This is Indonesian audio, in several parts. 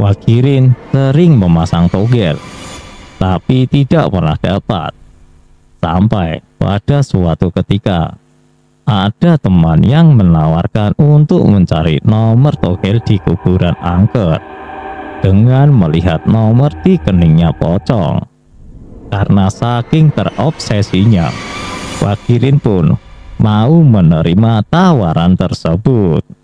Wagirin sering memasang togel, tapi tidak pernah dapat. Sampai pada suatu ketika, ada teman yang menawarkan untuk mencari nomor togel di kuburan angker dengan melihat nomor di keningnya pocong. Karena saking terobsesinya, Wagirin pun mau menerima tawaran tersebut.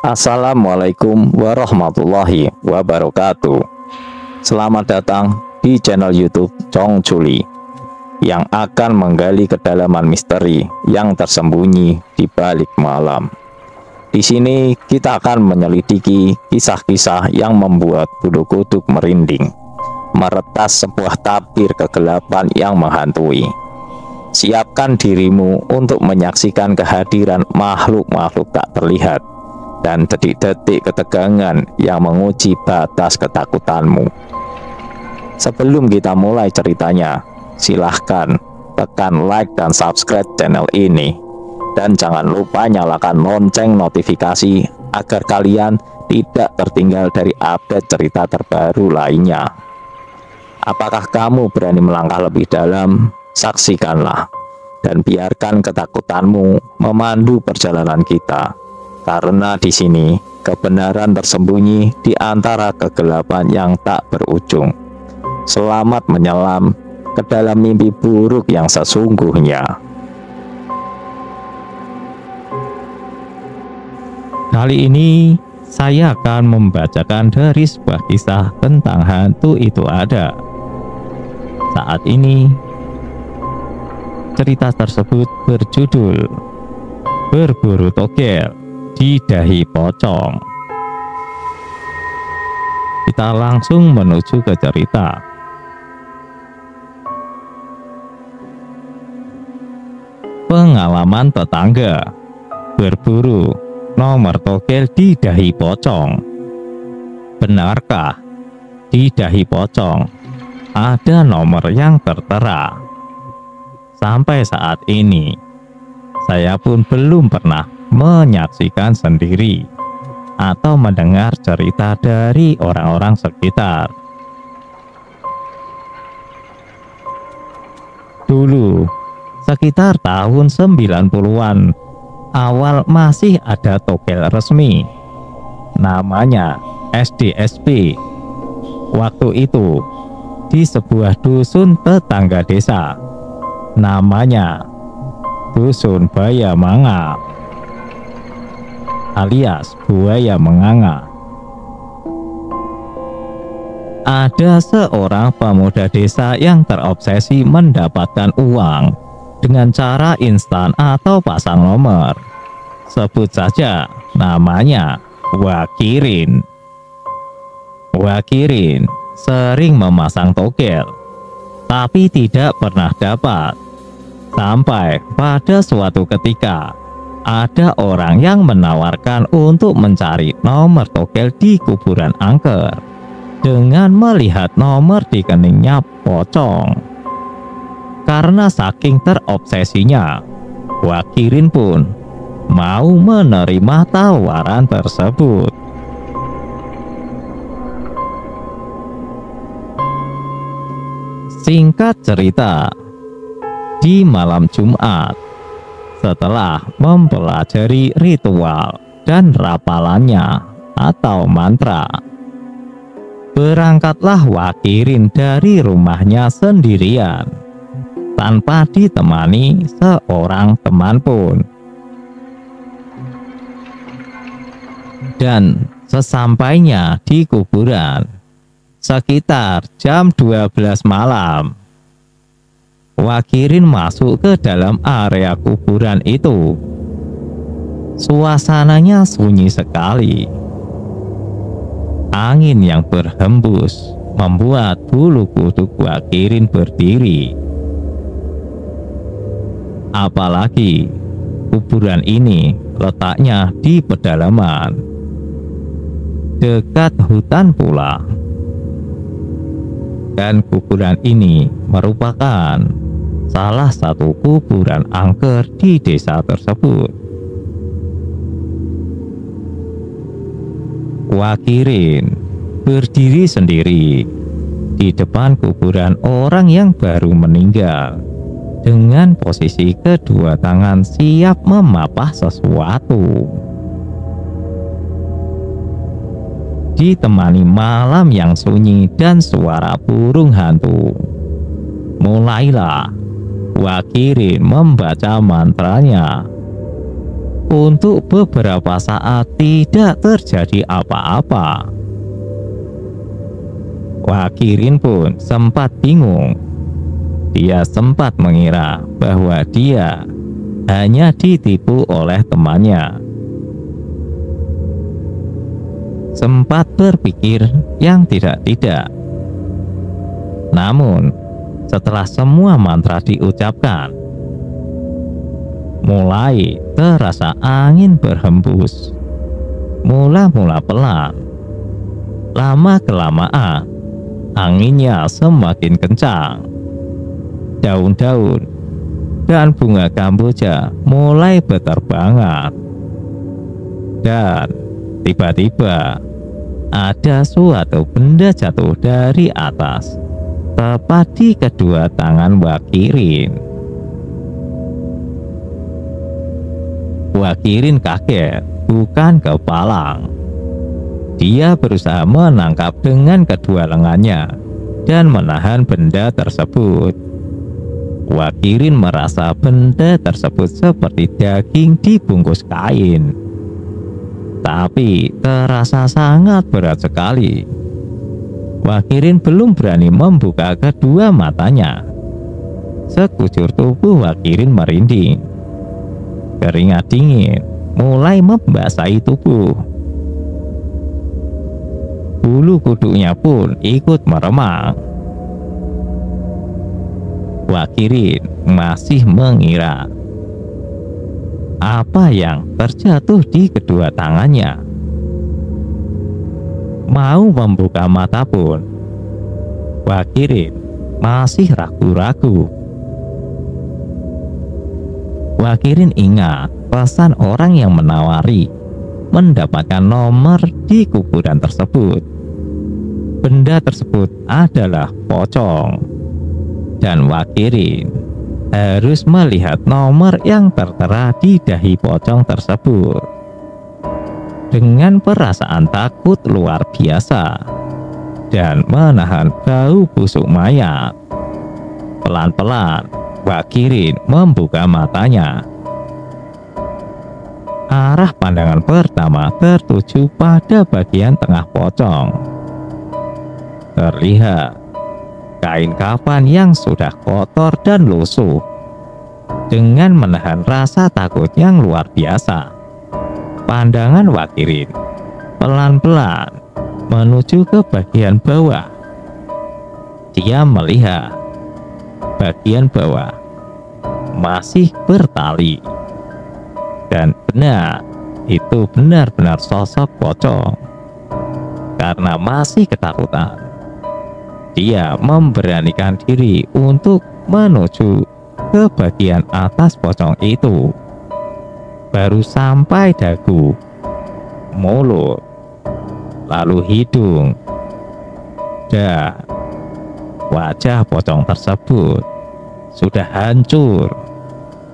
Assalamualaikum warahmatullahi wabarakatuh. Selamat datang di channel YouTube Chong Chuli yang akan menggali kedalaman misteri yang tersembunyi di balik malam. Di sini kita akan menyelidiki kisah-kisah yang membuat bulu kuduk merinding, meretas sebuah tabir kegelapan yang menghantui. Siapkan dirimu untuk menyaksikan kehadiran makhluk-makhluk tak terlihat dan detik-detik ketegangan yang menguji batas ketakutanmu. Sebelum kita mulai ceritanya, silahkan tekan like dan subscribe channel ini, dan jangan lupa nyalakan lonceng notifikasi agar kalian tidak tertinggal dari update cerita terbaru lainnya. Apakah kamu berani melangkah lebih dalam? Saksikanlah dan biarkan ketakutanmu memandu perjalanan kita, karena di sini kebenaran tersembunyi di antara kegelapan yang tak berujung. Selamat menyelam ke dalam mimpi buruk yang sesungguhnya. Kali ini saya akan membacakan dari sebuah kisah tentang hantu itu ada. Saat ini cerita tersebut berjudul Berburu Togel di Dahi Pocong. Kita langsung menuju ke cerita. Pengalaman tetangga berburu nomor togel di dahi pocong. Benarkah di dahi pocong ada nomor yang tertera? Sampai saat ini saya pun belum pernah menyaksikan sendiri atau mendengar cerita dari orang-orang sekitar. Dulu sekitar tahun 90-an awal masih ada togel resmi namanya SDSP. Waktu itu di sebuah dusun tetangga desa namanya Dusun Baya Manga alias buaya menganga. Ada seorang pemuda desa yang terobsesi mendapatkan uang dengan cara instan atau pasang nomor. Sebut saja namanya Wagirin. Wagirin sering memasang togel, tapi tidak pernah dapat. Sampai pada suatu ketika, ada orang yang menawarkan untuk mencari nomor togel di kuburan angker dengan melihat nomor di keningnya pocong. Karena saking terobsesinya, Wagirin pun mau menerima tawaran tersebut. Singkat cerita, di malam Jumat, setelah mempelajari ritual dan rapalannya atau mantra, berangkatlah Wagirin dari rumahnya sendirian tanpa ditemani seorang teman pun. Dan sesampainya di kuburan sekitar jam 12 malam, Wagirin masuk ke dalam area kuburan itu. Suasananya sunyi sekali. Angin yang berhembus membuat bulu kuduk Wagirin berdiri. Apalagi kuburan ini letaknya di pedalaman, dekat hutan pula. Dan kuburan ini merupakan salah satu kuburan angker di desa tersebut. Wakirin berdiri sendiri di depan kuburan orang yang baru meninggal dengan posisi kedua tangan siap memapah sesuatu. Ditemani malam yang sunyi dan suara burung hantu, mulailah Wakirin membaca mantranya. Untuk beberapa saat tidak terjadi apa-apa. Wakirin pun sempat bingung. Dia sempat mengira bahwa dia hanya ditipu oleh temannya. Sempat berpikir yang tidak-tidak. Namun, setelah semua mantra diucapkan, mulai terasa angin berhembus. Mula-mula pelan, lama-kelamaan anginnya semakin kencang. Daun-daun dan bunga kamboja mulai berterbangan. Dan tiba-tiba ada suatu benda jatuh dari atas, tepat di kedua tangan Wakirin. Wakirin kaget, bukan kepalang. Dia berusaha menangkap dengan kedua lengannya dan menahan benda tersebut. Wakirin merasa benda tersebut seperti daging dibungkus kain, tapi terasa sangat berat sekali. Wakirin belum berani membuka kedua matanya. Sekujur tubuh Wakirin merinding. Keringat dingin mulai membasahi tubuh. Bulu kuduknya pun ikut meremang. Wakirin masih mengira apa yang terjatuh di kedua tangannya. Mau membuka mata pun, Wakirin masih ragu-ragu. Wakirin ingat pesan orang yang menawari mendapatkan nomor di kuburan tersebut. Benda tersebut adalah pocong, dan Wakirin harus melihat nomor yang tertera di dahi pocong tersebut. Dengan perasaan takut luar biasa dan menahan bau busuk mayat, pelan-pelan Wakirin membuka matanya. Arah pandangan pertama tertuju pada bagian tengah pocong. Terlihat kain kafan yang sudah kotor dan lusuh. Dengan menahan rasa takut yang luar biasa, pandangan Wakirin pelan-pelan menuju ke bagian bawah. Dia melihat bagian bawah masih bertali, dan benar, itu benar-benar sosok pocong. Karena masih ketakutan, dia memberanikan diri untuk menuju ke bagian atas pocong itu. Baru sampai dagu, mulut, lalu hidung, dan wajah pocong tersebut sudah hancur.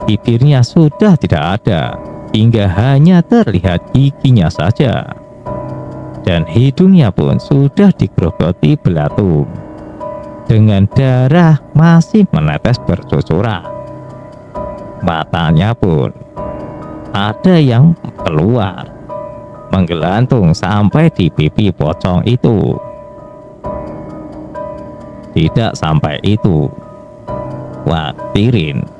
Bibirnya sudah tidak ada, hingga hanya terlihat giginya saja. Dan hidungnya pun sudah digerogoti belatung, dengan darah masih menetes bercucuran. Matanya pun ada yang keluar, menggelantung sampai di pipi pocong itu. Tidak sampai itu, Wakirin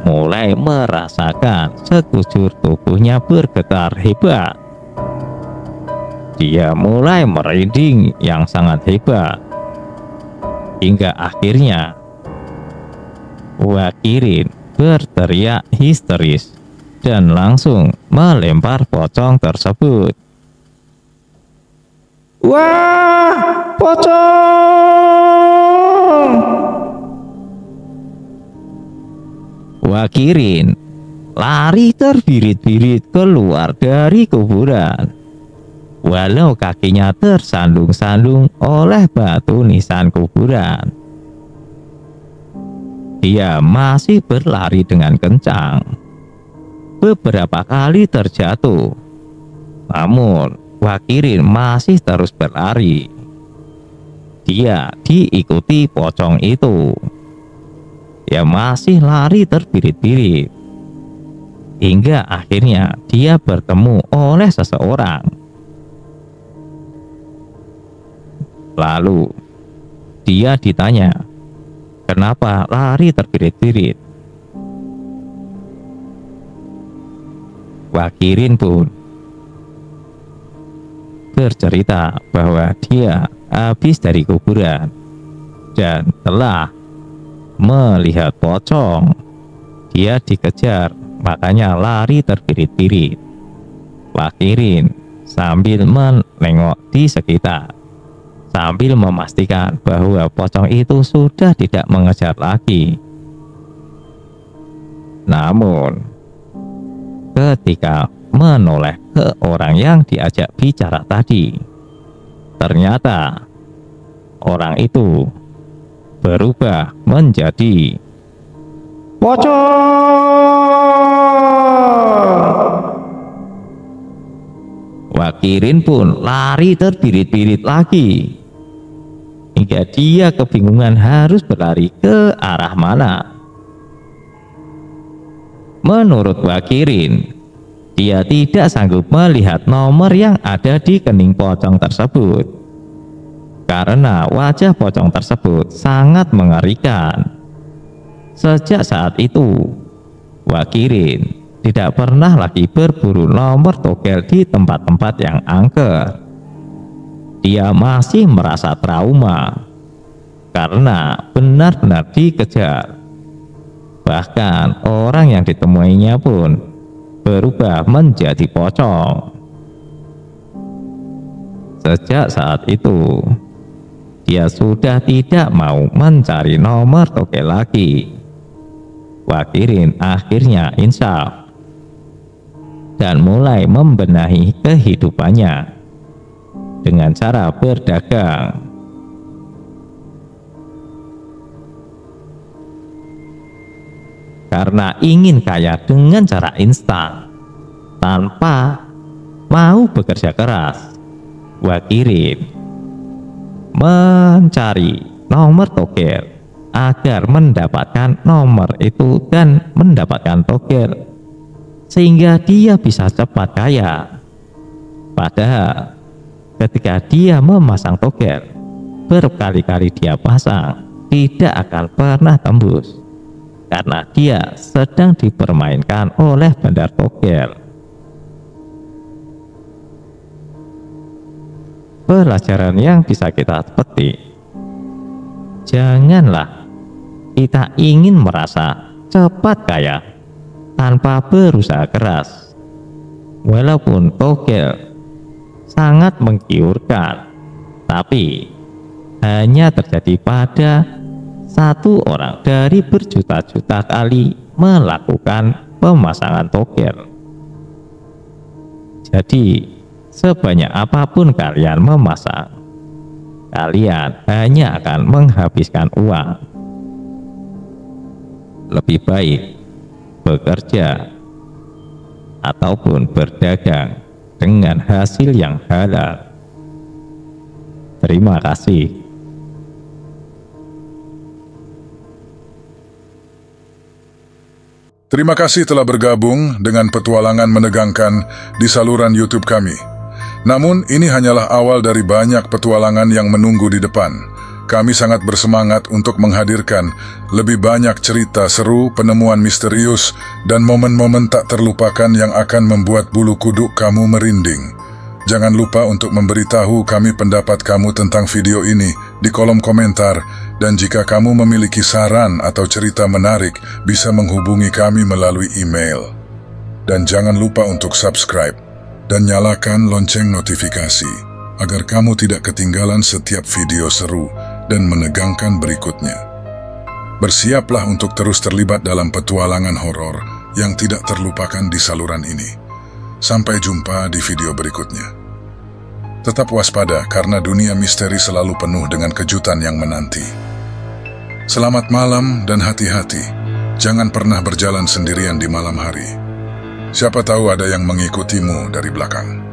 mulai merasakan sekujur tubuhnya bergetar hebat. Dia mulai merinding yang sangat hebat. Hingga akhirnya Wakirin berteriak histeris dan langsung melempar pocong tersebut. Wah, pocong! Wakirin lari terbirit-birit keluar dari kuburan. walau kakinya tersandung-sandung oleh batu nisan kuburan. Dia masih berlari dengan kencang. Beberapa kali terjatuh, namun Wakirin masih terus berlari. Dia diikuti pocong itu. Dia masih lari terbirit-birit, hingga akhirnya dia bertemu oleh seseorang. Lalu dia ditanya, kenapa lari terbirit-birit? Wakirin pun bercerita bahwa dia habis dari kuburan dan telah melihat pocong. Dia dikejar, makanya lari terbirit-birit. Wakirin sambil menengok di sekitar, sambil memastikan bahwa pocong itu sudah tidak mengejar lagi. Namun, ketika menoleh ke orang yang diajak bicara tadi, ternyata orang itu berubah menjadi pocong. Wakirin pun lari terbirit-birit lagi, hingga dia kebingungan harus berlari ke arah mana. Menurut Wakirin, dia tidak sanggup melihat nomor yang ada di kening pocong tersebut, karena wajah pocong tersebut sangat mengerikan. Sejak saat itu, Wakirin tidak pernah lagi berburu nomor togel di tempat-tempat yang angker. Dia masih merasa trauma karena benar-benar dikejar. Bahkan orang yang ditemuinya pun berubah menjadi pocong. Sejak saat itu, dia sudah tidak mau mencari nomor togel lagi. Wakirin akhirnya insaf dan mulai membenahi kehidupannya dengan cara berdagang. Karena ingin kaya dengan cara instan tanpa mau bekerja keras, Wakirin mencari nomor togel agar mendapatkan nomor itu dan mendapatkan togel, sehingga dia bisa cepat kaya. Padahal ketika dia memasang togel, berkali-kali dia pasang, tidak akan pernah tembus, karena dia sedang dipermainkan oleh bandar togel. Pelajaran yang bisa kita petik, janganlah kita ingin merasa cepat kaya tanpa berusaha keras. Walaupun togel sangat menggiurkan, tapi hanya terjadi pada satu orang dari berjuta-juta kali melakukan pemasangan togel. Jadi sebanyak apapun kalian memasang, kalian hanya akan menghabiskan uang. Lebih baik bekerja ataupun berdagang dengan hasil yang halal. Terima kasih. Terima kasih telah bergabung dengan petualangan menegangkan di saluran YouTube kami. Namun ini hanyalah awal dari banyak petualangan yang menunggu di depan. Kami sangat bersemangat untuk menghadirkan lebih banyak cerita seru, penemuan misterius, dan momen-momen tak terlupakan yang akan membuat bulu kuduk kamu merinding. Jangan lupa untuk memberitahu kami pendapat kamu tentang video ini di kolom komentar, dan jika kamu memiliki saran atau cerita menarik, bisa menghubungi kami melalui email. Dan jangan lupa untuk subscribe dan nyalakan lonceng notifikasi, agar kamu tidak ketinggalan setiap video seru dan menegangkan berikutnya. Bersiaplah untuk terus terlibat dalam petualangan horor yang tidak terlupakan di saluran ini. Sampai jumpa di video berikutnya. Tetap waspada karena dunia misteri selalu penuh dengan kejutan yang menanti. Selamat malam dan hati-hati. Jangan pernah berjalan sendirian di malam hari. Siapa tahu ada yang mengikutimu dari belakang.